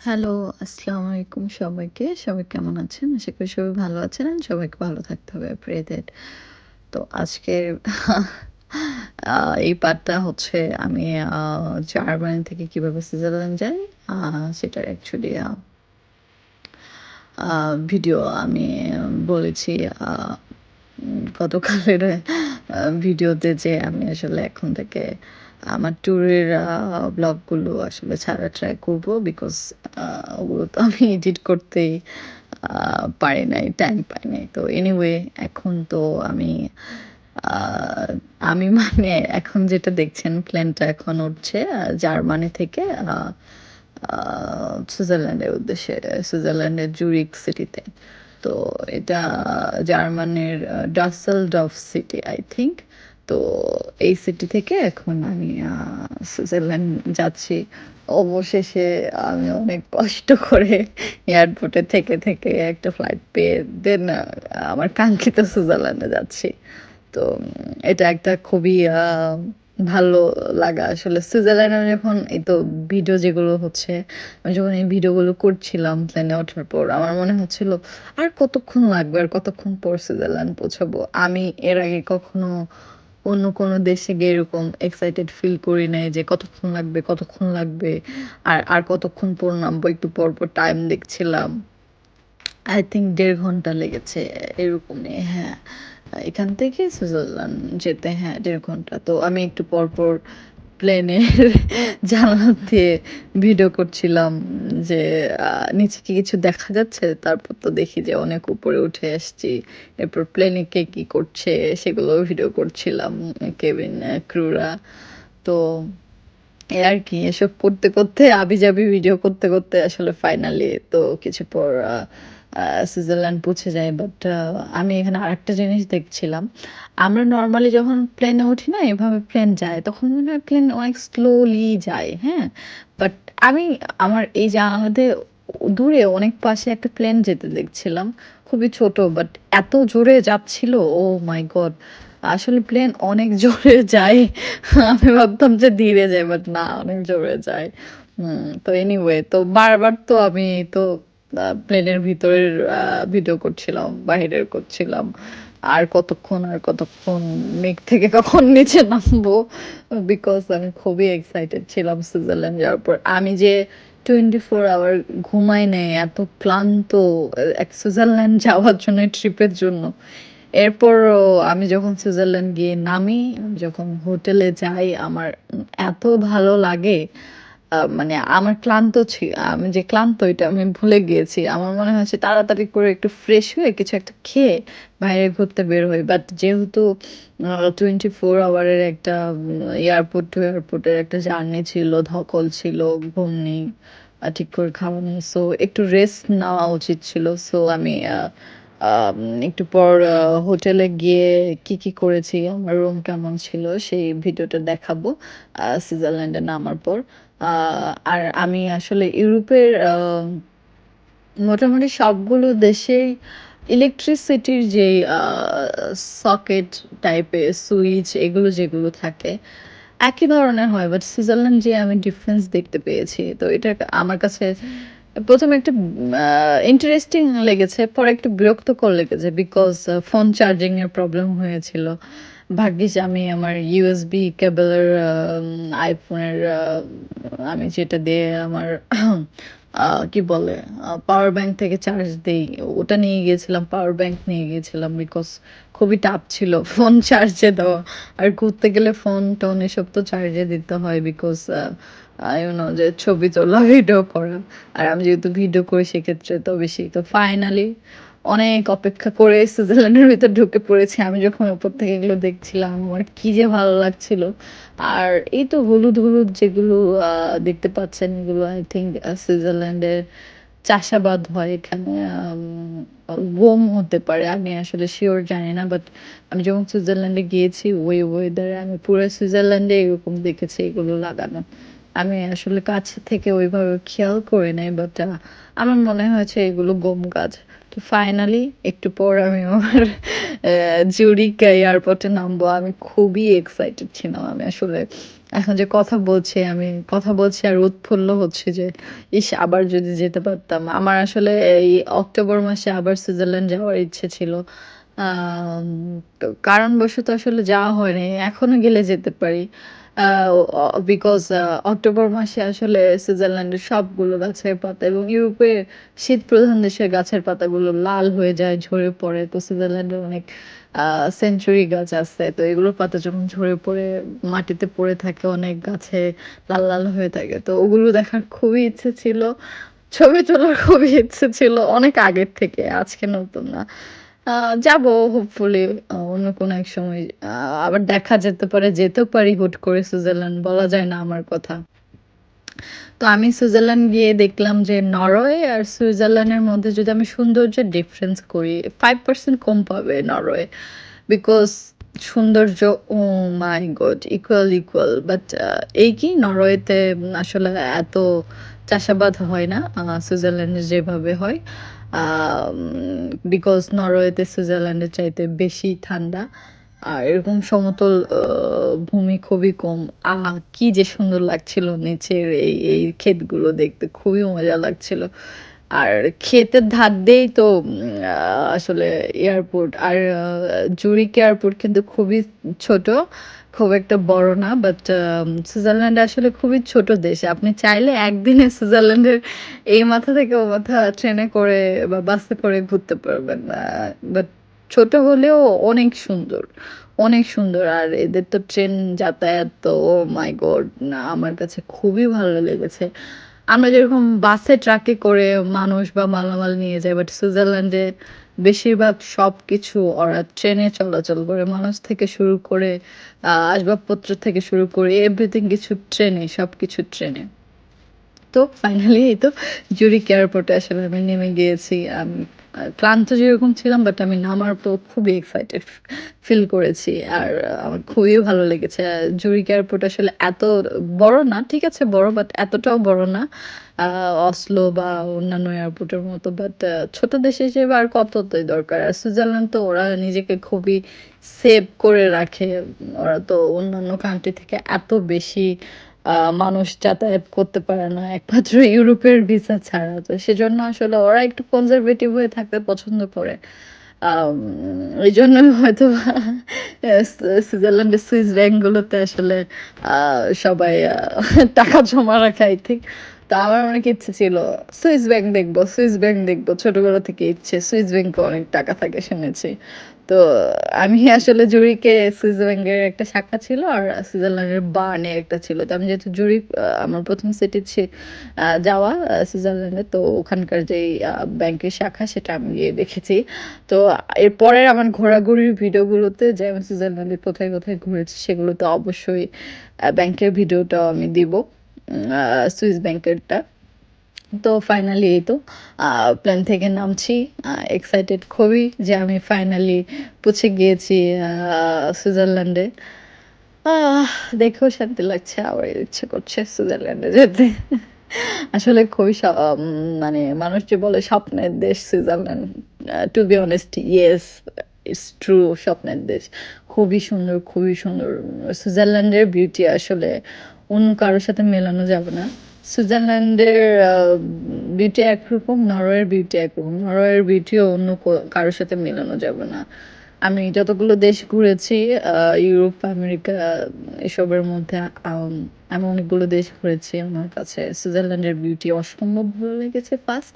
Hello, আসসালামু আলাইকুম সবাইকে। সবাই কেমন আছেন? আশা করি সবাই ভালো আছেন and সবাইকে ভালো থাকতে হবে। I pray that তো আজকের এই পার্টটা হচ্ছে আমি আ জার্মানি থেকে কিভাবে সুইজারল্যান্ড যাই আ সেটার অ্যাকচুয়ালি আ ভিডিও আমি বলেছি আ গতকালের ভিডিওতে যে আমি আসলে এখন থেকে আমার ট্যুরের ব্লগগুলো আসলে ছাড়ার ট্রাই করব। বিকজ ওগুলো তো আমি এডিট করতেই আ পারি নাই, টাইম পাই নাই। তো এনিওয়ে এখন তো আমি আ আমি মানে এখন যেটা দেখছেন প্লেনটা এখন উঠছে জার্মানি থেকে আ আ সুইজারল্যান্ডের উদ্দেশ্যে, সুইজারল্যান্ডের জুরিখ সিটিতে। তো এটা জার্মানির ডাসেলডর্ফ সিটি আই থিংক। তো এই সিটি থেকে এখন আমি সুইজারল্যান্ড যাচ্ছি। অবশেষে আমি অনেক কষ্ট করে এয়ারপোর্টে থেকে একটা ফ্লাইট পেয়ে দেন আমার কাঙ্ক্ষিত সুইজারল্যান্ডে যাচ্ছি। তো এটা একটা খুবই ভালো লাগা আসলে। সুইজারল্যান্ডে যখন এই তো ভিডিও যেগুলো হচ্ছে, আমি যখন এই ভিডিওগুলো করছিলাম প্লেনে ওঠার পর, আমার মনে হচ্ছিল আর কতক্ষণ লাগবে? আর কতক্ষণ পর সুইজারল্যান্ড পৌঁছাবো? আমি এর আগে কখনো অন্য কোনো দেশে গিয়ে এরকম এক্সাইটেড ফিল করি নাই যে কতক্ষণ লাগবে, কতক্ষণ লাগবে? আর কতক্ষণ পর নামবো? একটু পর টাইম দেখছিলাম। আই থিংক ১.৫ ঘন্টা লেগেছে এরকমই, হ্যাঁ। এখান থেকে সুইজারল্যান্ড যেতে, হ্যাঁ, ১.৫ ঘন্টা। তো আমি একটু পরপর প্লেনের জানালা দিয়ে ভিডিও করছিলাম যে নিচে কি কিছু দেখা যাচ্ছে? তারপর তো দেখি যে অনেক উপরে উঠে এসছি। এরপর প্লেনে কে কি করছে সেগুলোও ভিডিও করছিলাম, কেবিন ক্রুরা। তো এই আরকি এসব করতে আবিজাবি ভিডিও করতে আসলে ফাইনালি তো কিছু পর আ সুইজারল্যান্ড পৌঁছে যাই। বাট আমি এখানে আরেকটা জিনিস দেখছিলাম। আমরা নরমালি যখন প্লেনে উঠি না এভাবে প্লেন যায়, তখন মনে হয় প্লেন অনেক স্লোলি যায়, হ্যাঁ? বাট আমি আমার এই জানালা দিয়ে দূরে অনেক পাশে একটা প্লেন যেতে দেখছিলাম। খুবই ছোট বাট এত জোরে যাচ্ছিল, ওহ মাই গড! আসলে প্লেন অনেক জোরে যায়। আমি ভাবতাম যে ধীরে যায় বাট না, অনেক জোরে যায়। তো এনিওয়ে তো বারবার তো আমি তো প্লেনের ভিতরের ভিডিও করছিলাম, বাহিরের করছিলাম। আর কতক্ষণ মেঘ থেকে কখন নিচে নামবো? বিকজ আমি খুবই এক্সাইটেড ছিলাম সুইজারল্যান্ড যাওয়ার পর। আমি যে 24 আওয়ার ঘুমাই নাই, এত ক্লান্ত সুইজারল্যান্ড যাওয়ার জন্য, ট্রিপের জন্য। এরপরও আমি যখন সুইজারল্যান্ড গিয়ে নামি, যখন হোটেলে যাই, আমার এত ভালো লাগে। মানে আমার আমি যে ক্লান্ত এটা আমি ভুলে গিয়েছি। আমার মনে হয়েছে তাড়াতাড়ি করে একটু ফ্রেশ হয়ে কিছু একটা খেয়ে বাইরে ঘুরতে বের হই। বাট যেহেতু 24 আওয়ারের একটা এয়ারপোর্ট টু এয়ারপোর্টের একটা জার্নি ছিল, ধকল ছিল, ঘুম নেই, ঠিক করে খাওয়া নেই। সো একটু রেস্ট নেওয়া উচিত ছিল। সো আমি আম একটু পর হোটেলে গিয়ে কি করেছি, আমার রুম কেমন ছিল সেই ভিডিওটা দেখাবো সুইজারল্যান্ডে নামার পর। আ আর আমি আসলে ইউরোপের মোটামুটি সবগুলো দেশেই ইলেকট্রিসিটির যেই সকেট টাইপের সুইচ এগুলো যেগুলো থাকে, একই ধরনের হয়। বাট সুইজারল্যান্ড যেয়ে আমি ডিফারেন্স দেখতে পেয়েছি। তো এটা আমার কাছে ১ম এ একটা ইন্টারেস্টিং লেগেছে, পরে একটু বিরক্তকর লেগেছে। বিকজ ফোন চার্জিং এর প্রবলেম হয়েছিল। ভাগ্যিস আমি আমার ইউএসবি কেবলের আইফোনের আমি যেটা দিয়ে আমার কি বলে পাওয়ার ব্যাংক থেকে চার্জ দেই, ওটা নিয়ে গিয়েছিলাম। পাওয়ার ব্যাংক নিয়ে গিয়েছিলাম বিকজ খুবই টাফ ছিল ফোন চার্জে দেওয়া। আর ঘুরতে গেলে ফোন-টোন এসব তো চার্জে দিতে হয় বিকজ ইউ নো যে ছবি তোলা, ভিডিও করা। আর আমি যেহেতু ভিডিও করি সেক্ষেত্রে তো বেশি। তো ফাইনালি অনেক অপেক্ষা করে সুইজারল্যান্ডের ভিতর ঢুকে পড়েছি। আমি যখন উপর থেকে এগুলো দেখছিলাম আমার কি যে ভালো লাগছিল। আর এই তো হলুদ যেগুলো দেখতে পাচ্ছেন এগুলো আই থিংক সুইজারল্যান্ডের চাষাবাদ হয় এখানে। গম হতে পারে। আমি আসলে সিউর জানি না। বাট আমি যখন সুইজারল্যান্ডে গিয়েছি ওই ওয়েদারে আমি পুরো সুইজারল্যান্ডে এরকম দেখেছি এগুলো লাগানো। আমি আসলে কাছে থেকে ওইভাবে খেয়াল করি নাই। বাট আমার মনে হয়েছে এগুলো গম গাছ। তো ফাইনালি একটু পর আমি আমার জুরিখ এয়ারপোর্টে নামবো। আমি খুবই এক্সাইটেড ছিলাম। আমি আসলে এখন যে কথা বলছি আর উৎফুল্ল হচ্ছি যে ইস! আবার যদি যেতে পারতাম। আমার আসলে এই অক্টোবর মাসে আবার সুইজারল্যান্ড যাওয়ার ইচ্ছে ছিল। আম তো কারণবশত আসলে যাওয়া হয়নি। এখনো গেলে যেতে পারি। আ বিকজ অক্টোবর মাসে আসলে সুইজারল্যান্ডের সবগুলো গাছের পাতা এবং ইউরোপের শীতপ্রধান দেশের গাছের পাতাগুলো লাল হয়ে যায়, ঝরে পড়ে। তো সুইজারল্যান্ডের অনেক আ সেঞ্চুরি গাছ আছে। তো এগুলোর পাতা যখন ঝরে পড়ে মাটিতে পড়ে থাকে অনেক গাছে লাল, লাল হয়ে থাকে। তো ওগুলো দেখার খুবই ইচ্ছে ছিল। ছবি তোলার খুবই ইচ্ছে ছিল অনেক আগের থেকে। আজকে নতুন না। আ যাবো হোপফুলি অন্য কোনো এক সময়। আ আবার দেখা যেতে পারে, যেতেও পারি হুট করে সুইজারল্যান্ড বলা যায় না আমার কথা। তো আমি সুইজারল্যান্ড গিয়ে দেখলাম যে নরওয়ে আর সুইজারল্যান্ডের মধ্যে যদি আমি সৌন্দর্যের ডিফারেন্স করি 5% কম পাবে নরওয়ে। বিকজ সৌন্দর্য মাই গড ইকুয়াল বাট এই কি নরওয়েতে আসলে এত চাষাবাদ হয় না সুইজারল্যান্ডে যেভাবে হয় বিকজ নরওয়েতে সুইজারল্যান্ডের চাইতে বেশি ঠান্ডা আর এরকম সমতল ভূমি খুবই কম। কি যে সুন্দর লাগছিল নিচের এই ক্ষেতগুলো দেখতে খুবই মজা লাগছিল। আর ক্ষেতের ধার দিয়েই তো আসলে এয়ারপোর্ট আর জুরিক এয়ারপোর্ট কিন্তু খুবই ছোট, খুব একটা বড় না। বাট সুইজারল্যান্ড আসলে খুবই ছোট দেশ। আপনি চাইলে একদিনে সুইজারল্যান্ডের এই মাথা থেকে ও মাথা ট্রেনে করে বা বাসে করে ঘুরতে পারবেন। বাট ছোট হলেও অনেক সুন্দর, অনেক সুন্দর। আর এদের তো ট্রেন যাতায়াত তো ওহ মাই গড! না আমার কাছে খুবই ভালো লেগেছে। আমরা যেরকম বাসে ট্রাকে করে মানুষ বা মালামাল নিয়ে যাই, বাট সুইজারল্যান্ডে বেশিরভাগ সবকিছু ওরা ট্রেনে চলাচল করে। মানুষ থেকে শুরু করে আসবাবপত্র থেকে শুরু করে এভরিথিং কিছু ট্রেনে, সবকিছু ট্রেনে। তো ফাইনালি এই তো জুরিক এয়ারপোর্টে আসলে আমি নেমে গিয়েছি। আমি ক্লান্ত যেরকম ছিলাম বাট আমি নামার পর খুবই এক্সাইটেড ফিল করেছি। আর আমার খুবই ভালো লেগেছে। জুরিক এয়ারপোর্ট আসলে এত বড় না, ঠিক আছে বড় বাট এতটাও বড় না। আ অসলো বা অন্যান্য এয়ারপোর্টের মতো বাট ছোট দেশ হিসেবে আর কতই দরকার। আর সুইজারল্যান্ড তো ওরা নিজেকে খুবই সেভ করে রাখে। ওরা তো অন্যান্য কান্ট্রি থেকে এত বেশি মানুষ যাতায়াত করতে পারে না একমাত্র ইউরোপের ভিসা ছাড়া। তো সেজন্য আসলে ওরা একটু কনজারভেটিভ হয়ে থাকতে পছন্দ করে। আম এইজন্য হয়তোবা সুইজারল্যান্ডের সুইস ব্যাংকগুলোতে আসলে আ সবাই টাকা জমা রাখে আই থিংক। তো আমার অনেক ইচ্ছে ছিল সুইস ব্যাংক দেখবো। ছোটবেলা থেকে ইচ্ছে। সুইস ব্যাংকে অনেক টাকা থাকে শুনেছি। তো আমি আসলে জুরিকে সুইস ব্যাংকের একটা শাখা ছিল আর সুইজারল্যান্ডের বার্নে একটা ছিল। তো আমি যেহেতু জুরিক আমার ১ম সিটি যাওয়া সুইজারল্যান্ডে। তো ওখানকার যেই ব্যাংকের শাখা সেটা আমি গিয়ে দেখেছি। তো এরপরের আমার ঘোরাঘুরির ভিডিওগুলোতে যে আমি সুইজারল্যান্ডে কোথায়, কোথায় ঘুরেছি সেগুলোতে অবশ্যই ব্যাংকের ভিডিওটাও আমি দিব। সুইস ব্যাংকেরটা। তো ফাইনালি এই তো আ প্লেন থেকে নামছি। এক্সাইটেড খুবই যে আমি ফাইনালি পৌঁছে গিয়েছি আ সুইজারল্যান্ডে। আহ দেখেও শান্তি লাগছে। আবার ইচ্ছে করছে সুইজারল্যান্ডে যেতে। আসলে খুবই মানে মানুষ যে বলে স্বপ্নের দেশ Switzerland. To be honest yes, it's true স্বপ্নের দেশ। খুবই সুন্দর, খুবই সুন্দর। সুইজারল্যান্ডের বিউটি আসলে অন্য কারো সাথে মেলানো যাবে না। সুইজারল্যান্ডের বিউটি একরকম, নরওয়ের বিউটি একরকম। নরওয়ের বিউটিও অন্য কারো সাথে মেলানো যাবে না। আমি যতগুলো দেশ ঘুরেছি ইউরোপ, আমেরিকা এসবের মধ্যে আম আমি অনেকগুলো দেশ ঘুরেছি। আমার কাছে সুইজারল্যান্ডের বিউটি অসম্ভব ভালো লেগেছে ফার্স্ট।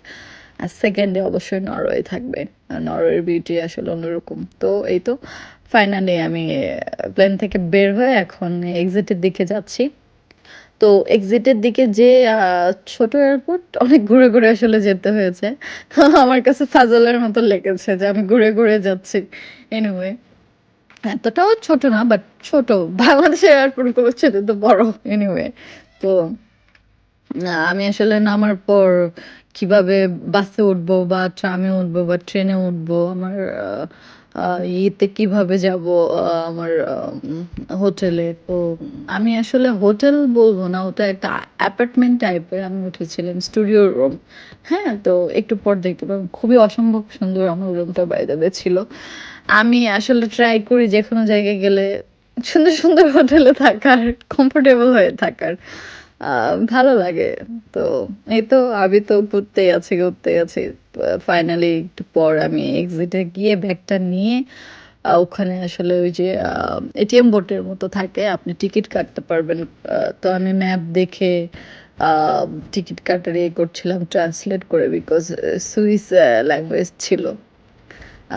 আর সেকেন্ড এ অবশ্যই নরওয়ে থাকবে। নরওয়ের বিউটি আসলে অন্যরকম। তো এই তো ফাইনালি আমি প্লেন থেকে বের হয়ে এখন এক্সিটের দিকে যাচ্ছি। তো এক্সিটের দিকে যেয়ে ছোট এয়ারপোর্ট অনেক ঘুরে, ঘুরে আসলে যেতে হয়েছে। আমার কাছে পাজলের মতো লেগেছে যে আমি ঘুরে, ঘুরে যাচ্ছি। এনিওয়ে এতটাও ছোট না বাট ছোট। বাংলাদেশের এয়ারপোর্ট গুলোর চেয়ে তো বড়। এনিওয়ে তো আমি আসলে নামার পর কিভাবে বাসে উঠবো বা ট্রামে উঠবো বা ট্রেনে উঠবো, আমার আ আ ইয়েতে কিভাবে যাবো আমার হোটেলে। তো আমি আসলে হোটেল বলবো না, ওটা একটা অ্যাপার্টমেন্ট টাইপের আমি উঠেছিলাম, স্টুডিও রুম। হ্যাঁ? তো একটু পর দেখতে পাবেন। খুবই অসম্ভব সুন্দর আমার রুমটা বাই দ্য ওয়ে ছিল। আমি আসলে ট্রাই করি যেকোনো জায়গায় গেলে সুন্দর, সুন্দর হোটেলে থাকার, কমফোর্টেবল হয়ে থাকার আ ভালো লাগে। তো এই তো আমি তো ঘুরতেই আছি, ঘুরতেই আছি। ফাইনালি একটু পর আমি এক্সিটে গিয়ে ব্যাগটা নিয়ে ওখানে আসলে ওই যে এটিএম বোটের মতো থাকে, আপনি টিকিট কাটতে পারবেন। তো আমি ম্যাপ দেখে আ টিকিট কাটার ইয়ে করছিলাম ট্রান্সলেট করে বিকজ সুইস ল্যাঙ্গুয়েজ ছিল।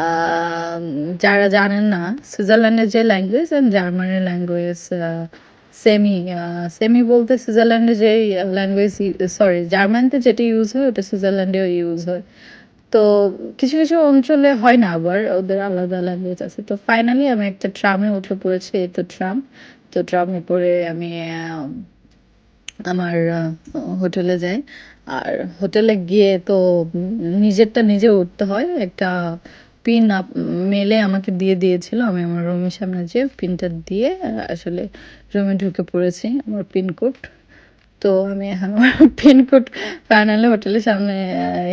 আম যারা জানেন না, সুইজারল্যান্ডের যে ল্যাঙ্গুয়েজ অ্যান্ড জার্মানির ল্যাঙ্গুয়েজ সেমি সেমি বলতে সুইজারল্যান্ডে যেই ল্যাঙ্গুয়েজ সরি জার্মানিতে যেটা ইউজ হয় ওটা সুইজারল্যান্ডেও ইউজ হয়। তো কিছু, কিছু অঞ্চলে হয় না আবার ওদের আলাদা ল্যাঙ্গুয়েজ আছে। তো ফাইনালি আমি একটা ট্রামে উঠে পড়েছি। এই তো ট্রাম। তো ট্রামে করে আমি আমার হোটেলে যাই। আর হোটেলে গিয়ে তো নিজেরটা নিজে উঠতে হয়। একটা পিন মেলে আমাকে দিয়ে দিয়েছিল। আমি আমার রুমের সামনে যেয়ে পিনটা দিয়ে আসলে রুমে ঢুকে পড়েছি। আমার পিনকোড। তো আমি আমার পিনকোড ফাইনালি হোটেলের সামনে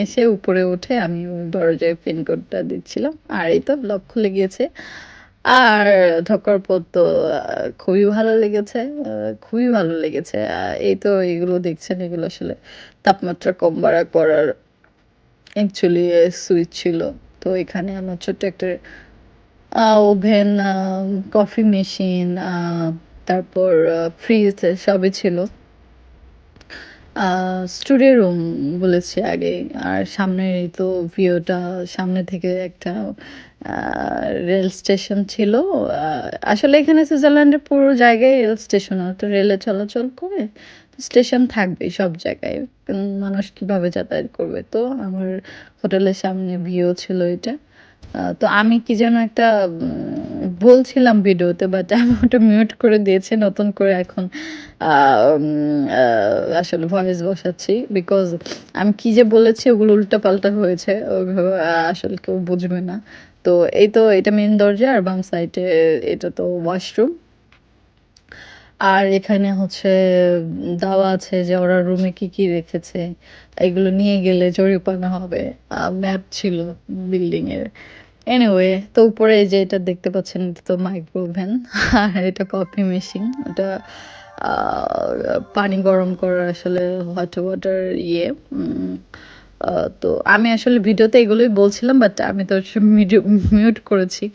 এসে উপরে উঠে আমি ওই দরজায় পিনকোডটা দিচ্ছিলাম। আর এই তো লক খুলে গিয়েছে। আর ঢোকার পর তো খুবই ভালো লেগেছে। খুবই ভালো লেগেছে। এই তো এগুলো দেখছেন এগুলো আসলে তাপমাত্রা কম বাড়া করার অ্যাকচুয়ালি সুইচ ছিল। তো এখানে আমার ছোট্ট একটা ওভেন, কফি মেশিন, তারপর ফ্রিজ সবই ছিল। স্টুডিও রুম বলেছি আগেই। আর সামনের এই তো ভিউটা সামনে থেকে একটা আ রেল স্টেশন ছিল। আ আসলে এখানে সুইজারল্যান্ডের পুরো জায়গায় রেল স্টেশন। তো রেলে চলাচল করে স্টেশন থাকবেই সব জায়গায়। মানুষ কিভাবে যাতায়াত করবে? তো আমার হোটেলের সামনে ভিউ ছিল এটা। তো আমি কি যেন একটা বলছিলাম ভিডিওতে বাট আমি ওটা মিউট করে দিয়েছি নতুন করে এখন আ উম আ আসলে ভয়েস বসাচ্ছি। বিকজ আমি কি যে বলেছি ওগুলো উল্টাপাল্টা হয়েছে। ওইভাবে আসলে কেউ বুঝবে না। তো এই তো এটা মেইন দরজা আর বাম সাইডে এটা তো ওয়াশরুম। আর এখানে হচ্ছে দেওয়া আছে যে ওরা রুমে কি, কি রেখেছে। এগুলো নিয়ে গেলে জরিমানা হবে। ম্যাপ ছিল বিল্ডিং এর। এনিওয়ে তো উপরে এই যে এটা দেখতে পাচ্ছেন এটা তো মাইক্রোওভেন আর এটা কফি মেশিন। ওটা আ পানি গরম করার আসলে হট ওয়াটার ইয়ে। উম আ তো আমি আসলে ভিডিওতে এগুলোই বলছিলাম বাট আমি তো মিউট করেছি।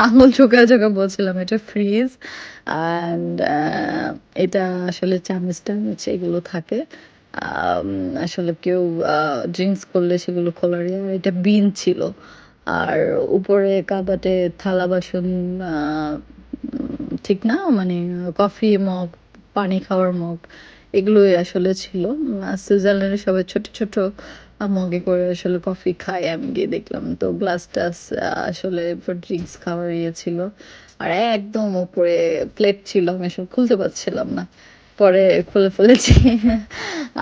আঙুল চোখায়, চোখায় বলছিলাম এটা ফ্রিজ অ্যান্ড এটা আসলে চামচ-টামচ এগুলো থাকে। আম আসলে কেউ আ ড্রিংকস করলে সেগুলো খোলার ইয়ে আর এটা বিন ছিল। আর উপরে কাবাটে থালা-বাসন আ ঠিক না? মানে কফি মগ, পানি খাওয়ার মগ এগুলোই আসলে ছিল। সুইজারল্যান্ডে সবাই ছোট, ছোট মগে করে আসলে কফি খায়। আমি গিয়ে দেখলাম। তো গ্লাস-টাস আসলে ড্রিংকস খাওয়ার ইয়ে ছিল। আর একদম উপরে প্লেট ছিল। আমি আসলে খুলতে পারছিলাম না। পরে খুলে ফেলেছি।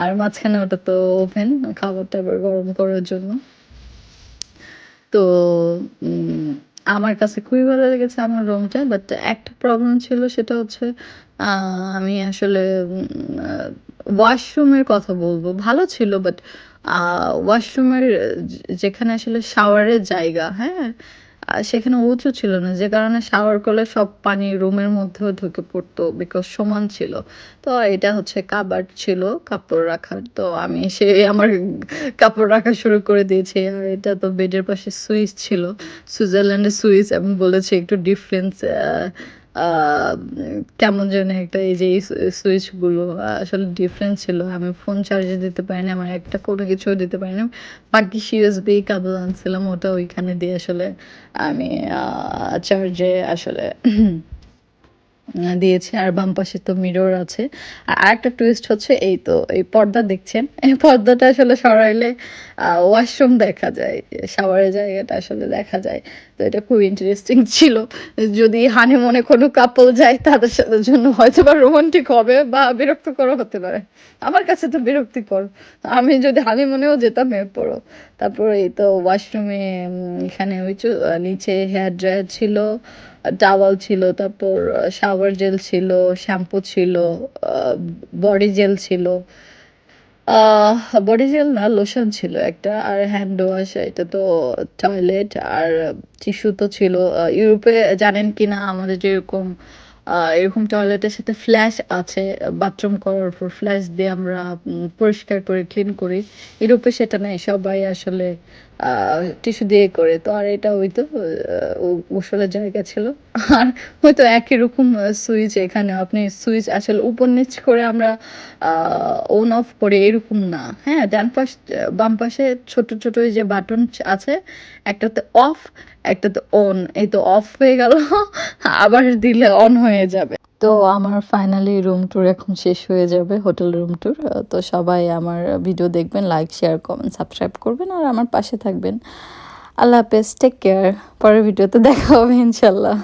আর মাঝখানে ওটা তো ওভেন খাবার-টাবার গরম করার জন্য। তো উম আমার কাছে খুবই ভালো লেগেছে আমার রুমটা। বাট একটা প্রবলেম ছিল সেটা হচ্ছে আ আমি আসলে আ ওয়াশরুমের কথা বলব। ভালো ছিল বাট আ ওয়াশরুমের যেখানে আসলে শাওয়ারের জায়গা, হ্যাঁ? সেখানে উঁচু ছিল না। যে কারণে শাওয়ার করলে সব পানি রুমের মধ্যেও ঢুকে পড়তো বিকজ সমান ছিল। তো এটা হচ্ছে কাবার্ড ছিল কাপড় রাখার। তো আমি এসে আমার কাপড় রাখা শুরু করে দিয়েছি। আর এটা তো বেডের পাশে সুইচ ছিল। সুইজারল্যান্ডের সুইচ আমি বলেছি একটু ডিফারেন্স আ কেমন যেন একটা এই যে এই সুইচগুলো আসলে ডিফারেন্ট ছিল। আমি ফোন চার্জে দিতে পারিনি। আমার একটা কোনো কিছুও দিতে পারিনি। ভাগ্যিস ইউএসবি কেবল আনছিলাম। ওটা ওইখানে দিয়ে আসলে আমি চার্জে আসলে দিয়েছি। আর বাম পাশে তো মিরর আছে। আর আরেকটা টুইস্ট হচ্ছে এই তো এই পর্দা দেখছেন। এই পর্দাটা আসলে সরাইলে ওয়াশরুম দেখা যায়। শাওয়ারের জায়গাটা আসলে দেখা যায়। তো এটা খুব ইন্টারেস্টিং ছিল। যদি হানিমুনে কোনো কাপল যায় তাদের সাথে জন্য হয়তোবা রোমান্টিক হবে বা বিরক্তিকরও হতে পারে। আমার কাছে তো বিরক্তিকর। আমি যদি হানিমুনেও যেতাম এরপরও। তারপর এই তো ওয়াশরুমে এখানে ওই নিচে হেয়ার ড্রায়ার ছিল। টাওয়াল ছিল, তারপর শাওয়ার জেল ছিল, শ্যাম্পু ছিল, আ বডি জেল ছিল। বডি জেল না লোশন ছিল একটা। আর হ্যান্ড ওয়াশ এটা তো টয়লেট আর টিস্যু তো ছিল। ইউরোপে জানেন কিনা আমাদের যেরকম এরকম টয়লেটের সাথে ফ্ল্যাশ আছে। বাথরুম করার পর ফ্ল্যাশ দিয়ে আমরা পরিষ্কার করে ক্লিন করি। ইউরোপে সেটা নেই। সবাই আসলে টিস্যু দিয়ে করে। তো আর এটা হইতো গোসলের জায়গা ছিল। আর হয়তো একই রকম সুইচ এখানেও আপনি সুইচ আসলে উপর নিচ করে আমরা অন অফ করি এরকম না। হ্যাঁ? ডান পাশ বাম পাশে ছোট, ছোট ওই যে বাটন আছে। একটাতে অফ, একটাতে অন। এই তো অফ হয়ে গেল। আবার দিলে অন হয়ে যাবে। তো আমার ফাইনালি রুম ট্যুর এখন শেষ হয়ে যাবে, হোটেল রুম ট্যুর। তো সবাই আমার ভিডিও দেখবেন, লাইক, শেয়ার, কমেন্ট, সাবস্ক্রাইব করবেন আর আমার পাশে থাকবেন। আল্লাহ হাফেজ, টেক কেয়ার। পরের ভিডিওতে দেখা হবে ইনশাল্লাহ।